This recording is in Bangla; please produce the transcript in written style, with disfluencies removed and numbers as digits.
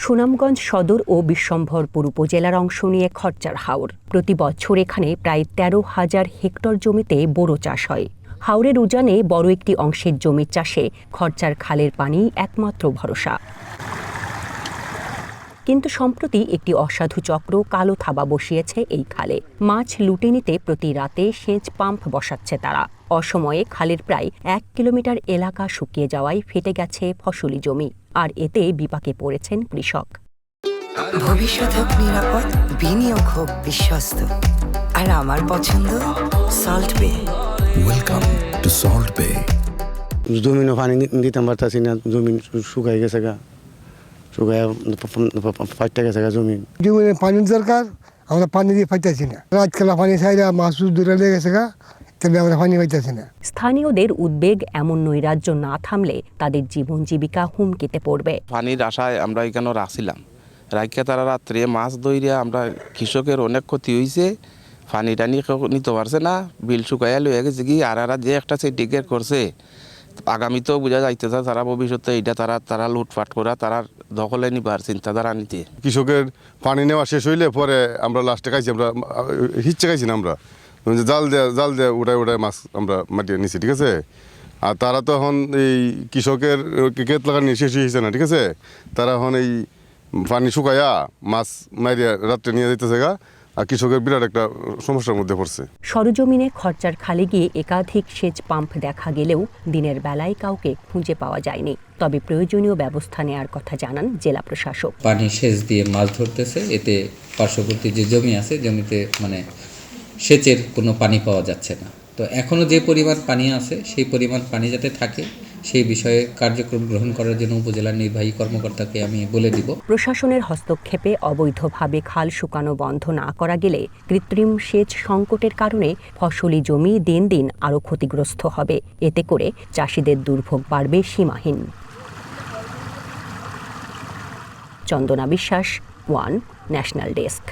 সুনামগঞ্জ সদর ও বিশ্বম্ভরপুর উপজেলার অংশ নিয়ে খরচার হাওর। প্রতি বছর এখানে প্রায় ১৩,০০০ হেক্টর জমিতে বোরো চাষ হয়। হাওরের উজানে বড় একটি অংশের জমি চাষে খরচার খালের পানি একমাত্র ভরসা। কিন্তু সম্প্রতি একটি অসাধু চক্র কালো থাবা বসিয়েছে এই খালে। মাছ লুটে নিতে প্রতি রাতে সেচ পাম্প বসাচ্ছে তারা। অসময়ে খালের প্রায় ১ কিলোমিটার এলাকা শুকিয়ে যাওয়ায় ফেটে গেছে ফসলি জমি, আর এতে বিপাকে পড়েছেন কৃষক। ভবিষ্যৎ হোক নিরাপদ, বিনিয়োগ হোক বিশ্বস্ত, আর আমার পছন্দ সল্ট বে। ওয়েলকাম টু সল্ট বে। জমিনও পানি দিতে পারতাছি না, জমিন শুকাই গেছে গা, শুকায় ফাইটটা গেছে গা জমিন। জমিনে পানির দরকার, আমরা পানি দিয়ে পাইতেছি না। রাতকালা পানি চাইলে মাছ দূরে লেগে গেছে গা, তবে আমরা পানি পাইতেছি না। স্থানীয়দের উদ্বেগ, এমন নৈরাজ্য না থামলে তাদের জীবন জীবিকা হুমকিতে পড়বে। পানির আশায় আমরা এখানে রাখছিলাম, রাখিয়া তারা রাত্রে মাছ ধরিয়া আমরা কৃষকের অনেক ক্ষতি হয়েছে। পানি টানি নিতে পারছে না, বিল শুকাইয়া লইয়া গেছে কি। আর যে একটা সেটিকের করছে, আগামীতেও বোঝা যাইতেছে তারা ভবিষ্যতে এইটা তারা লুটপাট করা, তারা দখলে নিবার চিন্তাধারা নিতে। কৃষকের পানি নেওয়া শেষ হইলে পরে আমরা লাস্টে খাইছি, আমরা হিচ্ছে খাইছি না, আমরা জাল দেয়া উঠায় মাছ আমরা মাটিয়ে নিছি, ঠিক আছে। আর তারা তো এখন এই কৃষকের কেত লাগা নিয়ে শেষ হয়েছে না, ঠিক আছে। তারা এখন এই পানি শুকাইয়া মাছ মারিয়া রাত্রে নিয়ে যাইতেছে গা, আর কৃষকের বিরাট একটা সমস্যার মধ্যে পড়ছে। সরজমিনে খরচার খালে গিয়ে একাধিক সেচ পাম্প দেখা গেলেও দিনের বেলায় কাউকে খুঁজে পাওয়া যায়নি। তবে প্রয়োজনীয় ব্যবস্থা নেওয়ার কথা জানান জেলা প্রশাসক। পানি সেচ দিয়ে মাছ ধরতেছে, এতে পার্শ্ববর্তী যে জমি আছে, জমিতে সেচের কোনো পানি পাওয়া যাচ্ছে না। তো এখনও যে পরিমাণ পানি আছে, সেই পরিমাণ পানি যাতে থাকে সেই বিষয়ে কার্যক্রম গ্রহণ করার জন্য উপজেলা নির্বাহী কর্মকর্তাকে আমি বলে দিব। প্রশাসনের হস্তক্ষেপে অবৈধভাবে খাল শুকানো বন্ধ না করা গেলে কৃত্রিম সেচ সংকটের কারণে ফসলি জমি দিন দিন আরও ক্ষতিগ্রস্ত হবে। এতে করে চাষিদের দুর্ভোগ বাড়বে সীমাহীন। চন্দনা বিশ্বাস, ওয়ান ন্যাশনাল ডেস্ক।